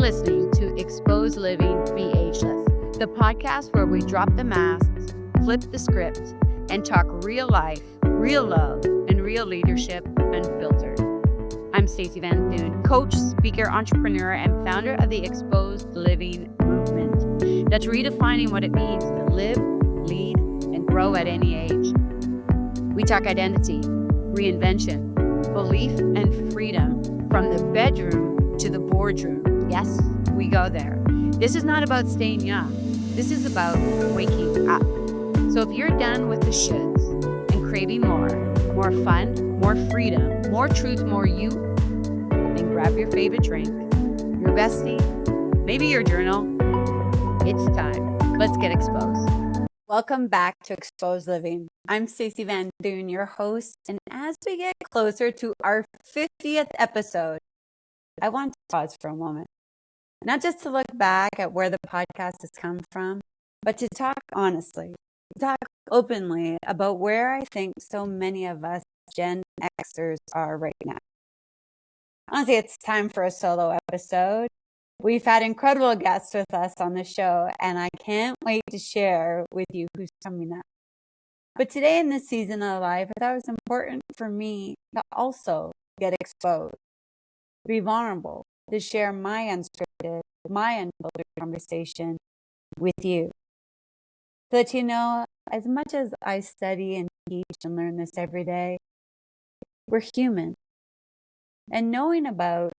listening to Xposed Living, Be Ageless, the podcast where we drop the masks, flip the script, and talk real life, real love, and real leadership unfiltered. I'm Stacey Vanthuyne, coach, speaker, entrepreneur, and founder of the Xposed Living movement that's redefining what it means to live, lead, and grow at any age. We talk identity, reinvention, belief, and freedom from the bedroom to the boardroom. Yes, we go there. This is not about staying young. This is about waking up. So if you're done with the shoulds and craving more fun, more freedom, more truth, more you, then grab your favorite drink, your bestie, maybe your journal. It's time. Let's get exposed. Welcome back to Xposed Living. I'm Stacey Vanthuyne, your host, and as we get closer to our 50th episode, I want to pause for a moment. Not just to look back at where the podcast has come from, but to talk honestly, talk openly about where I think so many of us Gen Xers are right now. Honestly, it's time for a solo episode. We've had incredible guests with us on the show, and I can't wait to share with you who's coming up. But today in this season of life, I thought it was important for me to also get exposed, to be vulnerable, to share my unscripted, my unfiltered conversation with you. So that you know, as much as I study and teach and learn this every day, we're human. And knowing about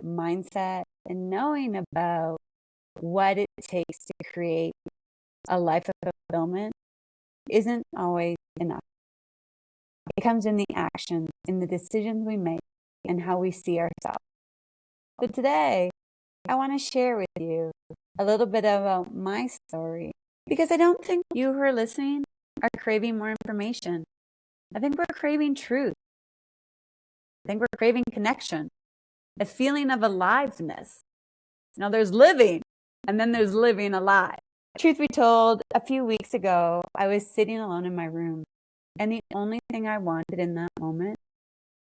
mindset and knowing about what it takes to create a life of fulfillment isn't always enough. It comes in the actions, in the decisions we make, and how we see ourselves. So today, I want to share with you a little bit about my story, because I don't think you who are listening are craving more information. I think we're craving truth. I think we're craving connection, a feeling of aliveness. Now, there's living, and then there's living alive. Truth be told, a few weeks ago, I was sitting alone in my room, and the only thing I wanted in that moment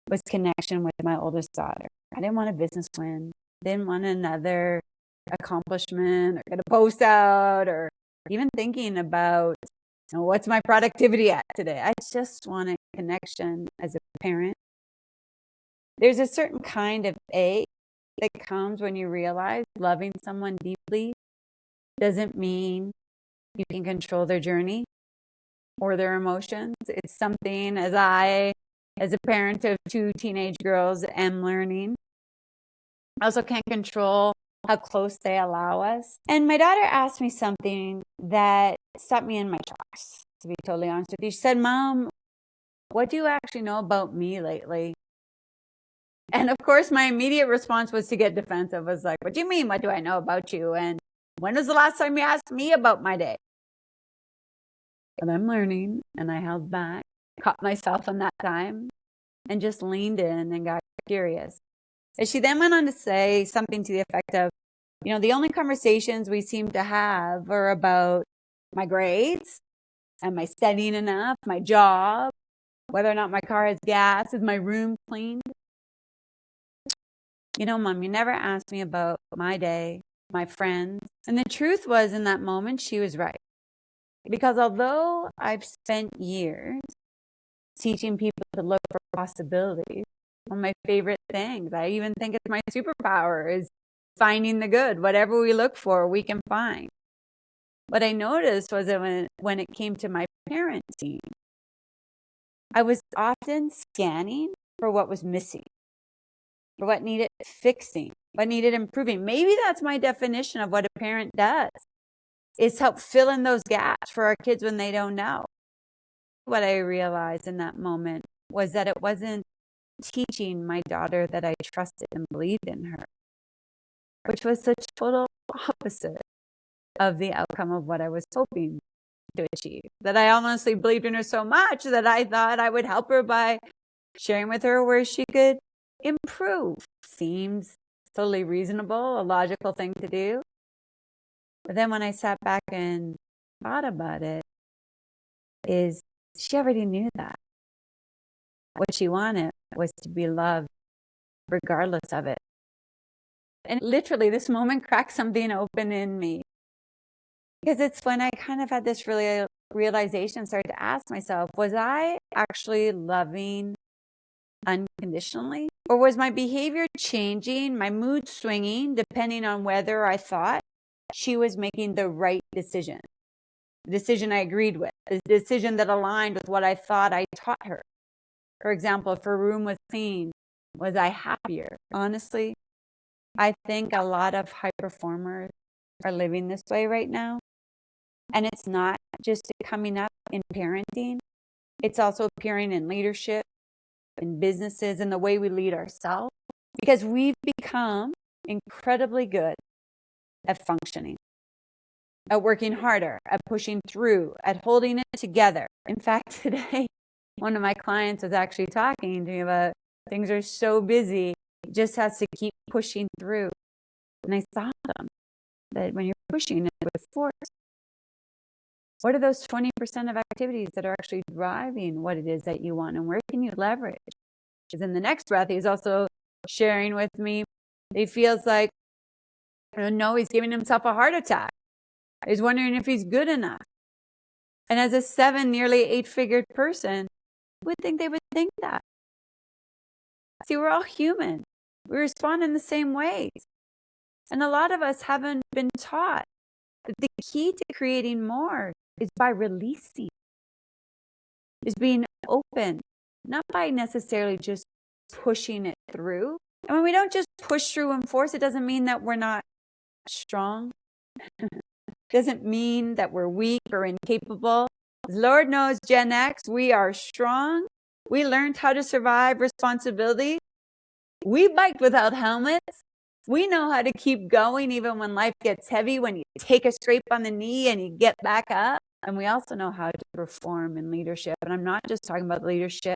was connection with my oldest daughter. I didn't want a business win, didn't want another accomplishment, or get a post out, or even thinking about, what's my productivity at today. I just wanted connection as a parent. There's a certain kind of ache that comes when you realize loving someone deeply doesn't mean you can control their journey or their emotions. It's something as a parent of two teenage girls, am learning. I also can't control how close they allow us. And my daughter asked me something that stopped me in my tracks, to be totally honest with you. She said, "Mom, what do you actually know about me lately?" And of course, my immediate response was to get defensive. I was like, "What do you mean? What do I know about you? And when was the last time you asked me about my day?" But I'm learning, and I held back, caught myself in that time, and just leaned in and got curious. And she then went on to say something to the effect of, the only conversations we seem to have are about my grades, am I studying enough, my job, whether or not my car has gas, is my room cleaned? Mom, you never asked me about my day, my friends. And the truth was, in that moment, she was right. Because although I've spent years teaching people to look for possibilities, one of my favorite things, I even think it's my superpower, is finding the good. Whatever we look for, we can find. What I noticed was that when it came to my parenting, I was often scanning for what was missing, for what needed fixing, what needed improving. Maybe that's my definition of what a parent does, is help fill in those gaps for our kids when they don't know. What I realized in that moment was that it wasn't teaching my daughter that I trusted and believed in her, which was the total opposite of the outcome of what I was hoping to achieve. That I honestly believed in her so much that I thought I would help her by sharing with her where she could improve. Seems totally reasonable, a logical thing to do. But then when I sat back and thought about it, is she already knew that. What she wanted was to be loved regardless of it. And literally this moment cracked something open in me. Because it's when I kind of had this realization, started to ask myself, was I actually loving unconditionally? Or was my behavior changing, my mood swinging, depending on whether I thought she was making the right decision? The decision I agreed with, the decision that aligned with what I thought I taught her. For example, if her room was clean, was I happier? Honestly, I think a lot of high performers are living this way right now. And it's not just coming up in parenting. It's also appearing in leadership, in businesses, in the way we lead ourselves. Because we've become incredibly good at functioning, at working harder, at pushing through, at holding it together. In fact, today, one of my clients was actually talking to me about things are so busy, it just has to keep pushing through. And I saw them that when you're pushing it with force, what are those 20% of activities that are actually driving what it is that you want, and where can you leverage? Because in the next breath, he's also sharing with me, he feels like, no, he's giving himself a heart attack. He's wondering if he's good enough. And as a 7, nearly 8-figure person, who would think they would think that? See, we're all human. We respond in the same ways. And a lot of us haven't been taught that the key to creating more is by releasing, is being open, not by necessarily just pushing it through. And when we don't just push through and force, it doesn't mean that we're not strong. Doesn't mean that we're weak or incapable. Lord knows, Gen X, we are strong. We learned how to survive responsibility. We biked without helmets. We know how to keep going even when life gets heavy, when you take a scrape on the knee and you get back up. And we also know how to perform in leadership. And I'm not just talking about leadership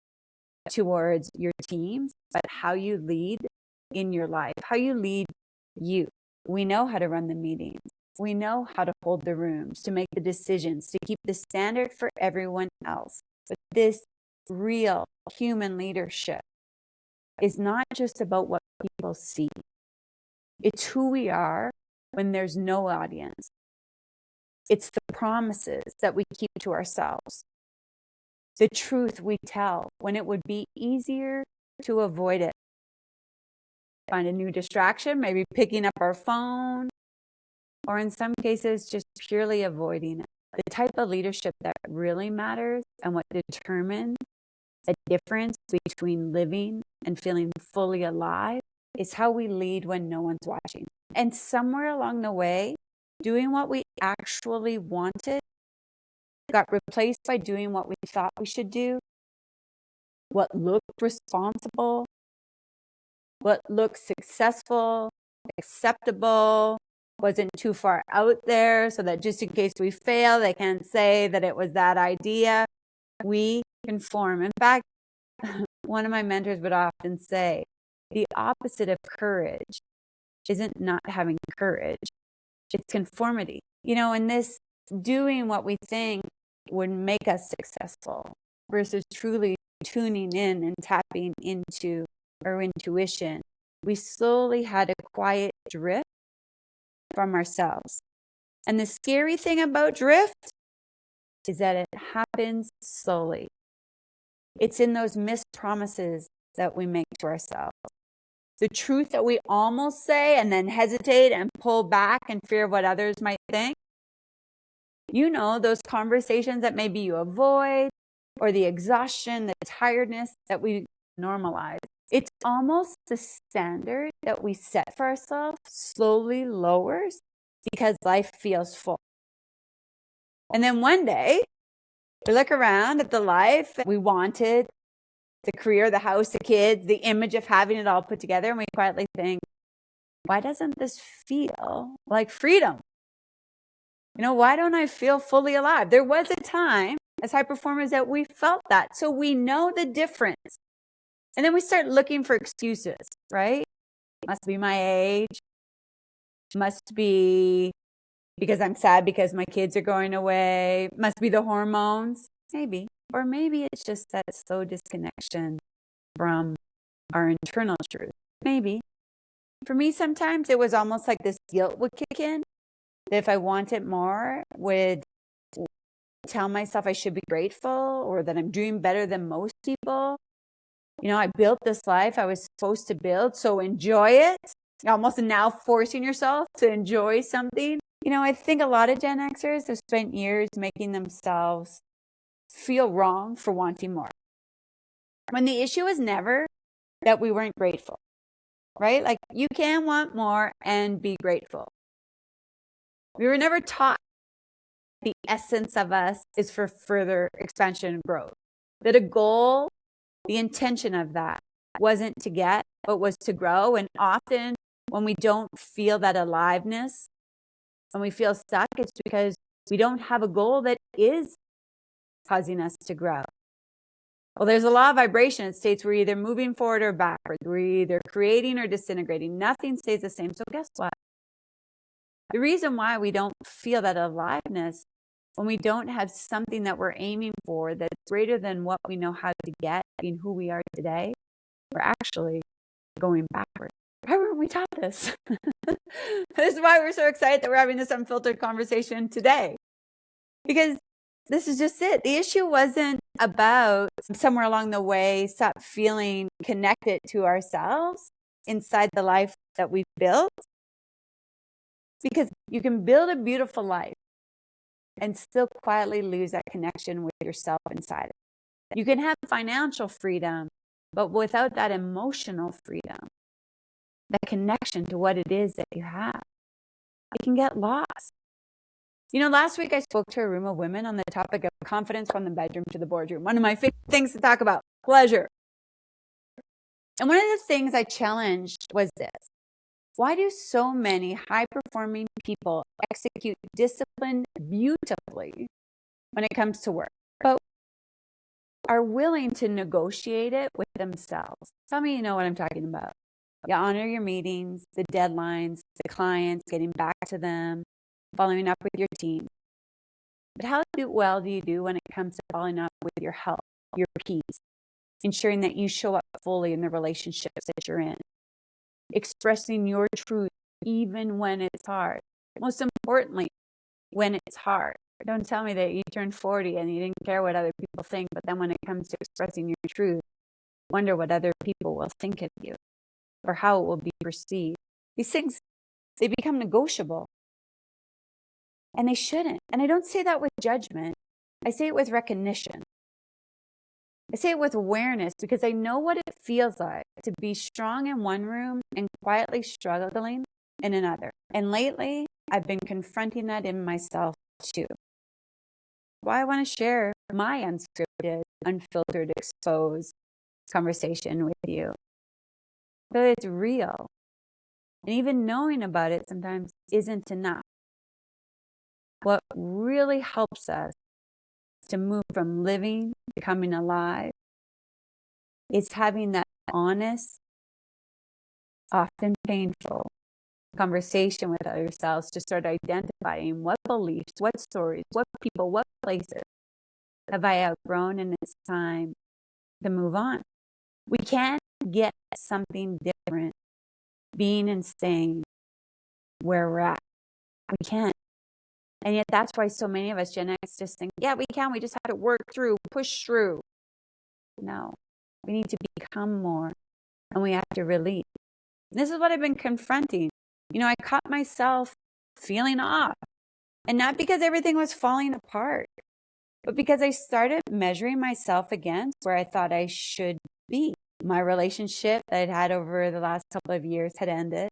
towards your teams, but how you lead in your life, how you lead you. We know how to run the meetings. We know how to hold the rooms, to make the decisions, to keep the standard for everyone else. But this real human leadership is not just about what people see. It's who we are when there's no audience. It's the promises that we keep to ourselves. The truth we tell when it would be easier to avoid it. Find a new distraction, maybe picking up our phone, or in some cases, just purely avoiding it. The type of leadership that really matters and what determines a difference between living and feeling fully alive is how we lead when no one's watching. And somewhere along the way, doing what we actually wanted got replaced by doing what we thought we should do, what looked responsible, what looked successful, acceptable, wasn't too far out there so that just in case we fail, they can't say that it was that idea. We conform. In fact, one of my mentors would often say, the opposite of courage isn't not having courage, it's conformity. And this doing what we think would make us successful versus truly tuning in and tapping into our intuition. We slowly had a quiet drift from ourselves. And the scary thing about drift is that it happens slowly. It's in those missed promises that we make to ourselves. The truth that we almost say and then hesitate and pull back in fear of what others might think. Those conversations that maybe you avoid, or the exhaustion, the tiredness that we normalize. It's almost the standard that we set for ourselves slowly lowers because life feels full. And then one day, we look around at the life we wanted, the career, the house, the kids, the image of having it all put together, and we quietly think, why doesn't this feel like freedom? Why don't I feel fully alive? There was a time as high performers that we felt that. So we know the difference. And then we start looking for excuses, right? Must be my age. Must be because I'm sad because my kids are going away. Must be the hormones. Maybe. Or maybe it's just that slow disconnection from our internal truth. Maybe. For me, sometimes it was almost like this guilt would kick in, that if I wanted more, would tell myself I should be grateful or that I'm doing better than most people. I built this life I was supposed to build, so enjoy it. Almost now forcing yourself to enjoy something. I think a lot of Gen Xers have spent years making themselves feel wrong for wanting more, when the issue is never that we weren't grateful, right? Like, you can want more and be grateful. We were never taught the essence of us is for further expansion and growth. That a goal, the intention of that wasn't to get, but was to grow. And often when we don't feel that aliveness, when we feel stuck, it's because we don't have a goal that is causing us to grow. Well, there's a law of vibration. It states we're either moving forward or backward. We're either creating or disintegrating. Nothing stays the same. So guess what? The reason why we don't feel that aliveness, when we don't have something that we're aiming for that's greater than what we know how to get, being who we are today, we're actually going backward. Why weren't we taught this? This is why we're so excited that we're having this unfiltered conversation today. Because this is just it. The issue wasn't about somewhere along the way, stop feeling connected to ourselves inside the life that we've built. Because you can build a beautiful life and still quietly lose that connection with yourself inside it. You can have financial freedom, but without that emotional freedom, that connection to what it is that you have, it can get lost. Last week I spoke to a room of women on the topic of confidence from the bedroom to the boardroom. One of my favorite things to talk about, pleasure. And one of the things I challenged was this. Why do so many high-performing people execute discipline beautifully when it comes to work, but are willing to negotiate it with themselves? Tell me you know what I'm talking about. You honor your meetings, the deadlines, the clients, getting back to them, following up with your team. But how well do you do when it comes to following up with your health, your peace, ensuring that you show up fully in the relationships that you're in, expressing your truth even when it's hard? Most importantly, when it's hard. Don't tell me that you turned 40 and you didn't care what other people think, but then when it comes to expressing your truth, wonder what other people will think of you or how it will be perceived. These things, they become negotiable. And they shouldn't. And I don't say that with judgment. I say it with recognition. I say it with awareness because I know what it feels like to be strong in one room and quietly struggling in another. And lately, I've been confronting that in myself too. Why I want to share my unscripted, unfiltered, exposed conversation with you. But it's real. And even knowing about it sometimes isn't enough. What really helps us to move from living to coming alive is having that honest, often painful conversation with ourselves to start identifying what beliefs, what stories, what people, what places have I outgrown, and it's time to move on. We can't get something different being and staying where we're at. We can't. And yet that's why so many of us Gen X just think, yeah, we can. We just have to work through, push through. No, we need to become more and we have to release. This is what I've been confronting. I caught myself feeling off, and not because everything was falling apart, but because I started measuring myself against where I thought I should be. My relationship that I'd had over the last couple of years had ended.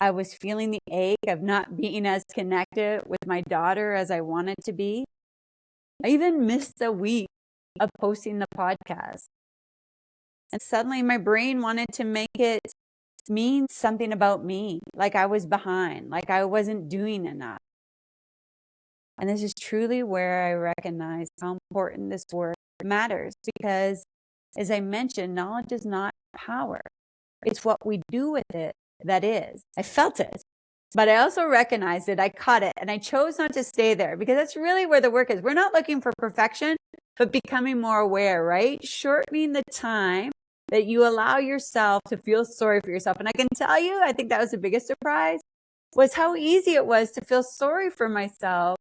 I was feeling the ache of not being as connected with my daughter as I wanted to be. I even missed a week of posting the podcast. And suddenly my brain wanted to make it mean something about me, like I was behind, like I wasn't doing enough. And this is truly where I recognize how important this work matters, because as I mentioned, knowledge is not power. It's what we do with it that is. I felt it, but I also recognized it. I caught it, and I chose not to stay there, because that's really where the work is. We're not looking for perfection, but becoming more aware, right? Shortening the time that you allow yourself to feel sorry for yourself. And I can tell you, I think that was the biggest surprise, was how easy it was to feel sorry for myself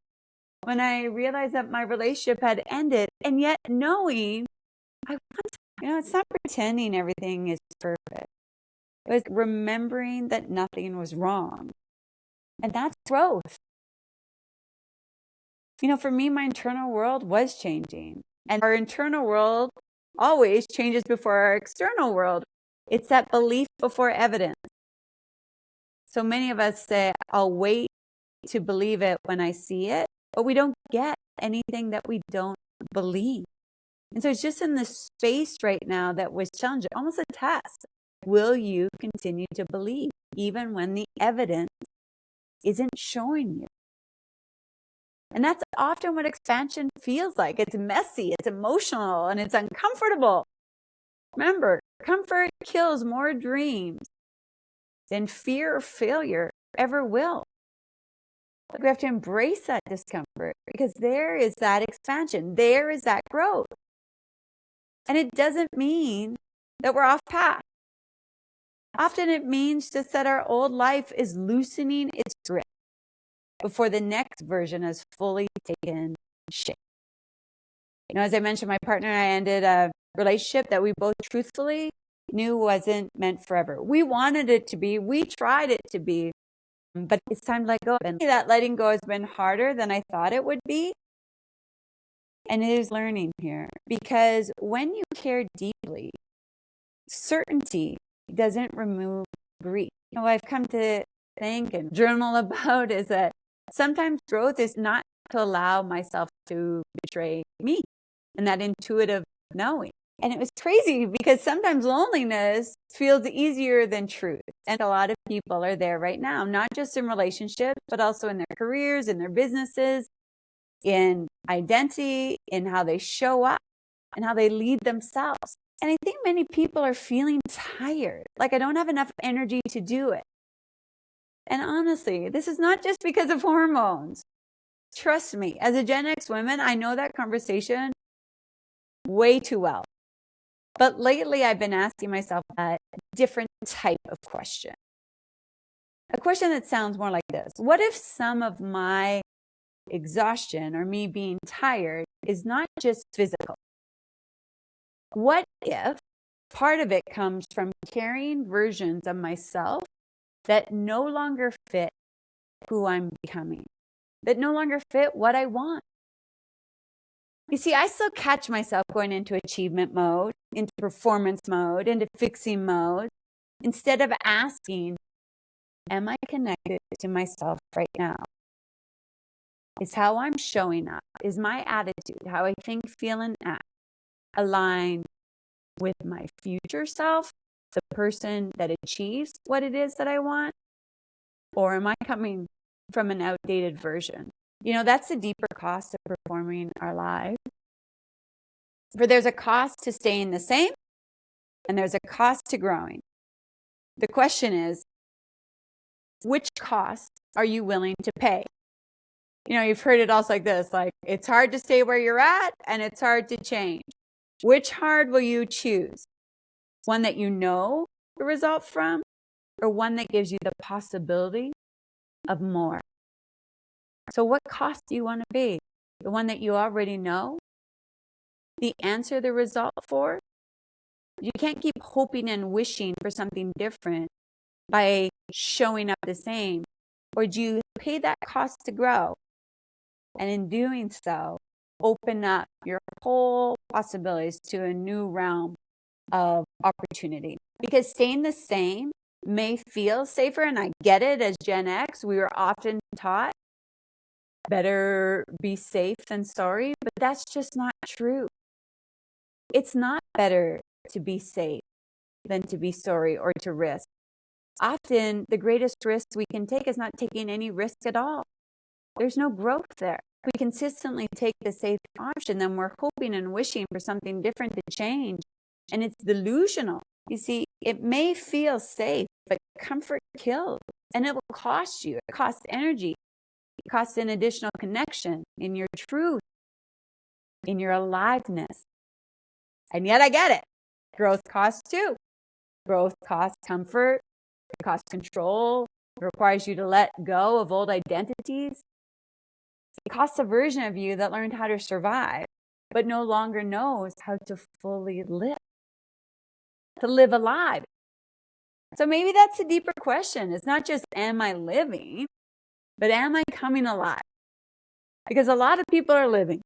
when I realized that my relationship had ended. And yet knowing, it's not pretending everything is perfect. It was remembering that nothing was wrong. And that's growth. For me, my internal world was changing. And our internal world always changes before our external world. It's that belief before evidence. So many of us say, I'll wait to believe it when I see it, but we don't get anything that we don't believe. And so it's just in this space right now that was challenging, almost a test. Will you continue to believe even when the evidence isn't showing you? And that's often what expansion feels like. It's messy, it's emotional, and it's uncomfortable. Remember, comfort kills more dreams than fear or failure ever will. We have to embrace that discomfort because there is that expansion. There is that growth. And it doesn't mean that we're off path. Often it means just that our old life is loosening its grip before the next version has fully taken shape. As I mentioned, my partner and I ended a relationship that we both truthfully knew wasn't meant forever. We wanted it to be. We tried it to be. But it's time to let go. And that letting go has been harder than I thought it would be. And it is learning here. Because when you care deeply, certainty doesn't remove grief. I've come to think and journal about is that sometimes growth is not to allow myself to betray me and that intuitive knowing. And it was crazy because sometimes loneliness feels easier than truth. And a lot of people are there right now, not just in relationships, but also in their careers, in their businesses, in identity, in how they show up and how they lead themselves. And I think many people are feeling tired, like I don't have enough energy to do it. And honestly, this is not just because of hormones. Trust me, as a Gen X woman, I know that conversation way too well. But lately, I've been asking myself a different type of question. A question that sounds more like this. What if some of my exhaustion or me being tired is not just physical? What if part of it comes from carrying versions of myself that no longer fit who I'm becoming, that no longer fit what I want? You see, I still catch myself going into achievement mode, into performance mode, into fixing mode, instead of asking, am I connected to myself right now? Is how I'm showing up, is my attitude, how I think, feel, and act, aligned with my future self, the person that achieves what it is that I want? Or am I coming from an outdated version? That's the deeper cost of performing our lives. For there's a cost to staying the same, and there's a cost to growing. The question is, which cost are you willing to pay? You've heard it also like this, like it's hard to stay where you're at and it's hard to change. Which hard will you choose? One that you know the result from, or one that gives you the possibility of more? So what cost do you want to be? The one that you already know? The answer, the result for? You can't keep hoping and wishing for something different by showing up the same. Or do you pay that cost to grow? And in doing so, open up your whole possibilities to a new realm of opportunity. Because staying the same may feel safer, and I get it. As Gen X, we were often taught better be safe than sorry, but that's just not true. It's not better to be safe than to be sorry or to risk. Often, the greatest risk we can take is not taking any risk at all. There's no growth there. If we consistently take the safe option, then we're hoping and wishing for something different to change. And it's delusional. You see, it may feel safe, but comfort kills. And it will cost you. It costs energy. It costs an additional connection in your truth, in your aliveness. And yet I get it. Growth costs too. Growth costs comfort. It costs control. It requires you to let go of old identities. It costs a version of you that learned how to survive, but no longer knows how to fully live, to live alive. So maybe that's a deeper question. It's not just, am I living, but am I coming alive? Because a lot of people are living,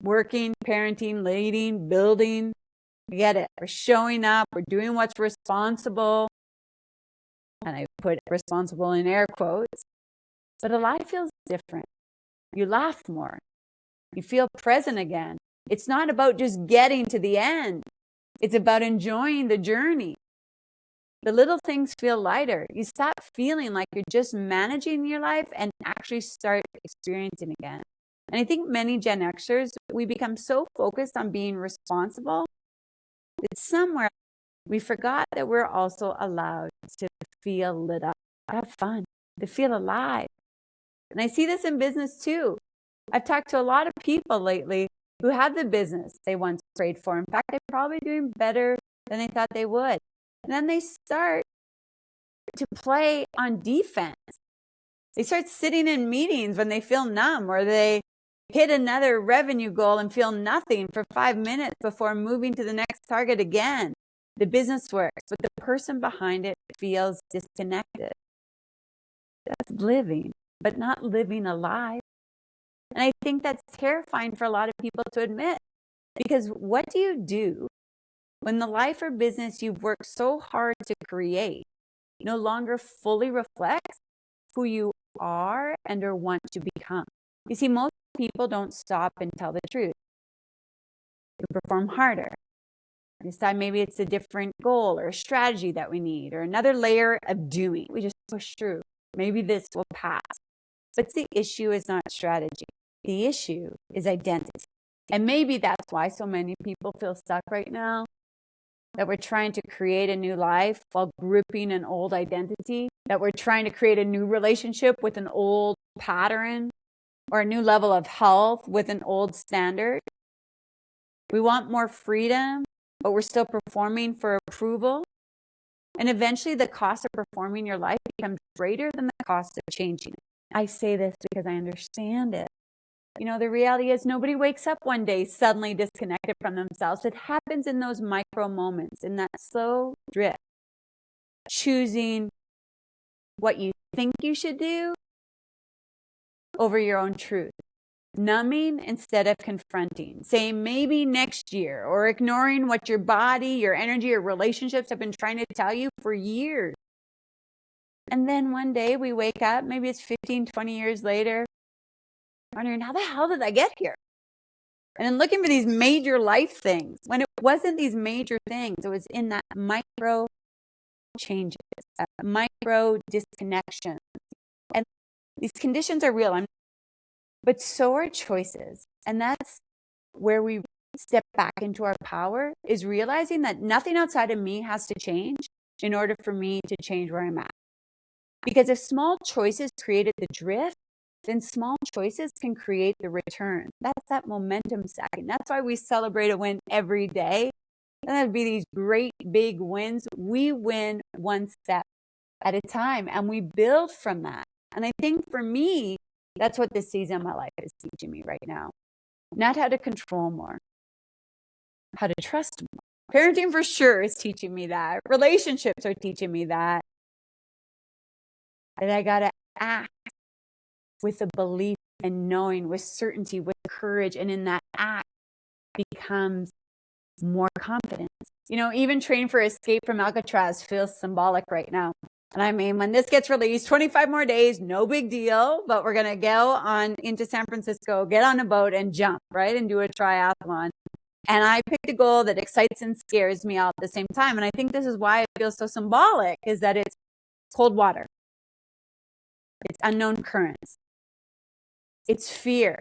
working, parenting, leading, building. We get it. We're showing up. We're doing what's responsible. And I put responsible in air quotes. But alive feels different. You laugh more. You feel present again. It's not about just getting to the end. It's about enjoying the journey. The little things feel lighter. You stop feeling like you're just managing your life and actually start experiencing again. And I think many Gen Xers, we become so focused on being responsible that somewhere we forgot that we're also allowed to feel lit up, to have fun, to feel alive. And I see this in business too. I've talked to a lot of people lately who have the business they once prayed for. In fact, they're probably doing better than they thought they would. And then they start to play on defense. They start sitting in meetings when they feel numb, or they hit another revenue goal and feel nothing for 5 minutes before moving to the next target again. The business works, but the person behind it feels disconnected. That's living, but not living alive. And I think that's terrifying for a lot of people to admit, because what do you do when the life or business you've worked so hard to create no longer fully reflects who you are and or want to become? You see, most people don't stop and tell the truth. They perform harder. Decide maybe it's a different goal or a strategy that we need, or another layer of doing. We just push through. Maybe this will pass. But the issue is not strategy. The issue is identity. And maybe that's why so many people feel stuck right now, that we're trying to create a new life while gripping an old identity, that we're trying to create a new relationship with an old pattern, or a new level of health with an old standard. We want more freedom, but we're still performing for approval. And eventually the cost of performing your life becomes greater than the cost of changing it. I say this because I understand it. You know, the reality is nobody wakes up one day suddenly disconnected from themselves. It happens in those micro moments, in that slow drift. Choosing what you think you should do over your own truth. Numbing instead of confronting. Saying maybe next year, or ignoring what your body, your energy, your relationships have been trying to tell you for years. And then one day we wake up, maybe it's 15, 20 years later, wondering, how the hell did I get here? And then looking for these major life things, when it wasn't these major things. It was in that micro changes, that micro disconnection. And these conditions are real, but so are choices. And that's where we step back into our power, is realizing that nothing outside of me has to change in order for me to change where I'm at. Because if small choices created the drift, then small choices can create the return. That's that momentum stacking. That's why we celebrate a win every day. And that'd be these great big wins. We win one step at a time, and we build from that. And I think for me, that's what this season of my life is teaching me right now. Not how to control more, how to trust more. Parenting for sure is teaching me that. Relationships are teaching me that. That I got to act with a belief and knowing, with certainty, with courage. And in that act becomes more confidence. You know, even training for Escape from Alcatraz feels symbolic right now. And I mean, when this gets released, 25 more days, no big deal, but we're going to go on into San Francisco, get on a boat and jump, right? And do a triathlon. And I picked a goal that excites and scares me all at the same time. And I think this is why it feels so symbolic, is that it's cold water. It's unknown currents. It's fear.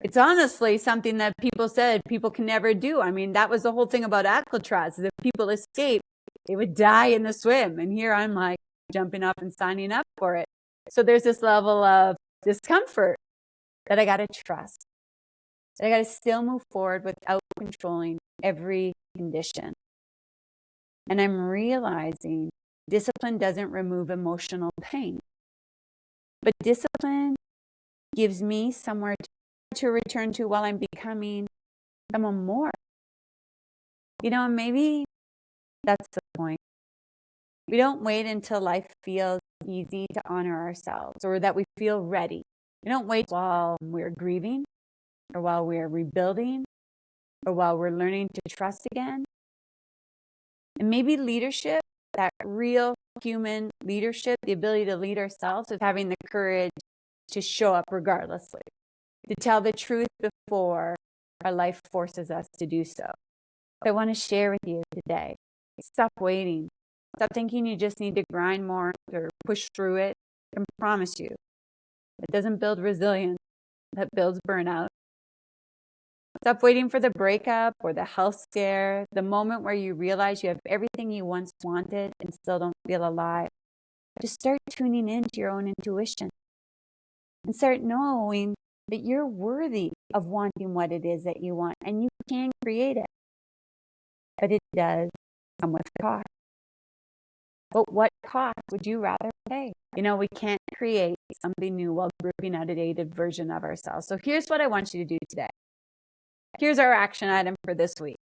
It's honestly something that people said people can never do. I mean, that was the whole thing about Alcatraz. If people escape, they would die in the swim. And here I'm like jumping up and signing up for it. So there's this level of discomfort that I got to trust. That I got to still move forward without controlling every condition. And I'm realizing discipline doesn't remove emotional pain, but discipline gives me somewhere to return to while I'm becoming someone more. Maybe that's the point. We don't wait until life feels easy to honor ourselves or that we feel ready. We don't wait while we're grieving or while we're rebuilding or while we're learning to trust again. And maybe leadership, that real human leadership, the ability to lead ourselves, is having the courage to show up regardlessly, to tell the truth before our life forces us to do so. I want to share with you today. Stop waiting. Stop thinking you just need to grind more or push through it. I can promise you, it doesn't build resilience. That builds burnout. Stop waiting for the breakup or the health scare, the moment where you realize you have everything you once wanted and still don't feel alive. Just start tuning into your own intuition and start knowing that you're worthy of wanting what it is that you want, and you can create it. But it does come with a cost. But what cost would you rather pay? We can't create something new while gripping out a dated version of ourselves. So here's what I want you to do today. Here's our action item for this week.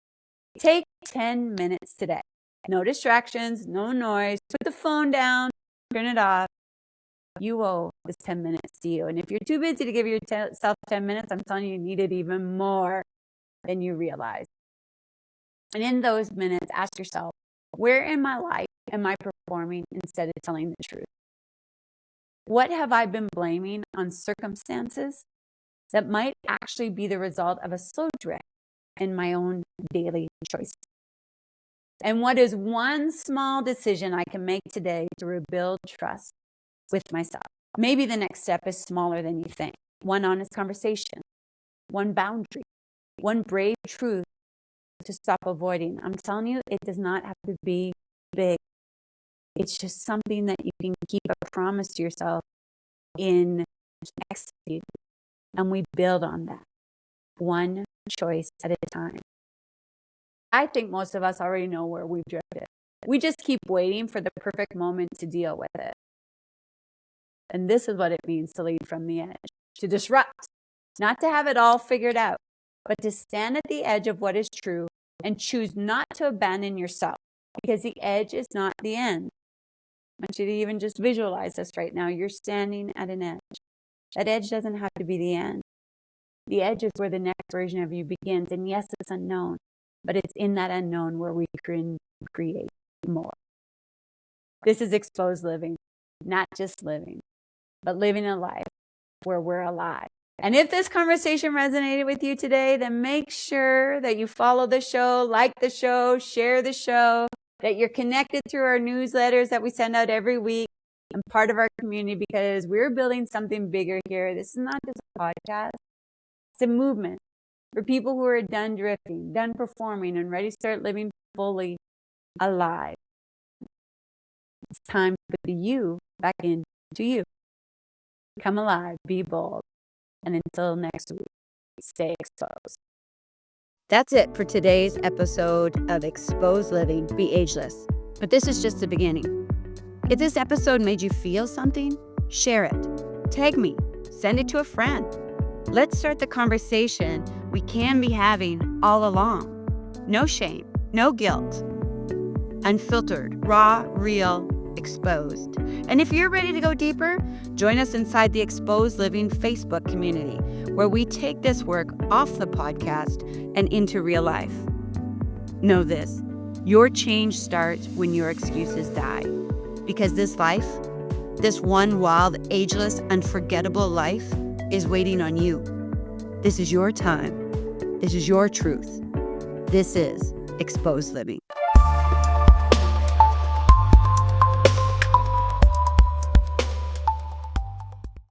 Take 10 minutes today. No distractions, no noise. Put the phone down, turn it off. You owe this 10 minutes to you. And if you're too busy to give yourself 10 minutes, I'm telling you, you need it even more than you realize. And in those minutes, ask yourself, where in my life am I performing instead of telling the truth? What have I been blaming on circumstances that might actually be the result of a slow drift in my own daily choices? And what is one small decision I can make today to rebuild trust with myself? Maybe the next step is smaller than you think. One honest conversation, one boundary, one brave truth to stop avoiding. I'm telling you, it does not have to be big. It's just something that you can keep a promise to yourself in executing. And we build on that, one choice at a time. I think most of us already know where we've drifted. We just keep waiting for the perfect moment to deal with it. And this is what it means to lead from the edge, to disrupt, not to have it all figured out, but to stand at the edge of what is true and choose not to abandon yourself, because the edge is not the end. I want you to even just visualize this right now. You're standing at an edge. That edge doesn't have to be the end. The edge is where the next version of you begins. And yes, it's unknown, but it's in that unknown where we can create more. This is Xposed Living, not just living, but living a life where we're alive. And if this conversation resonated with you today, then make sure that you follow the show, like the show, share the show, that you're connected through our newsletters that we send out every week and part of our community, because we're building something bigger here. This is not just a podcast. It's a movement for people who are done drifting, done performing, and ready to start living fully alive. It's time to put the you back into you. Come alive, be bold. And until next week, stay exposed. That's it for today's episode of Xposed Living, Be Ageless. But this is just the beginning. If this episode made you feel something, share it. Tag me. Send it to a friend. Let's start the conversation we can be having all along. No shame, no guilt. Unfiltered, raw, real, exposed. And if you're ready to go deeper, join us inside the Xposed Living Facebook community, where we take this work off the podcast and into real life. Know this, your change starts when your excuses die. Because this life, this one wild, ageless, unforgettable life, is waiting on you. This is your time. This is your truth. This is Xposed Living.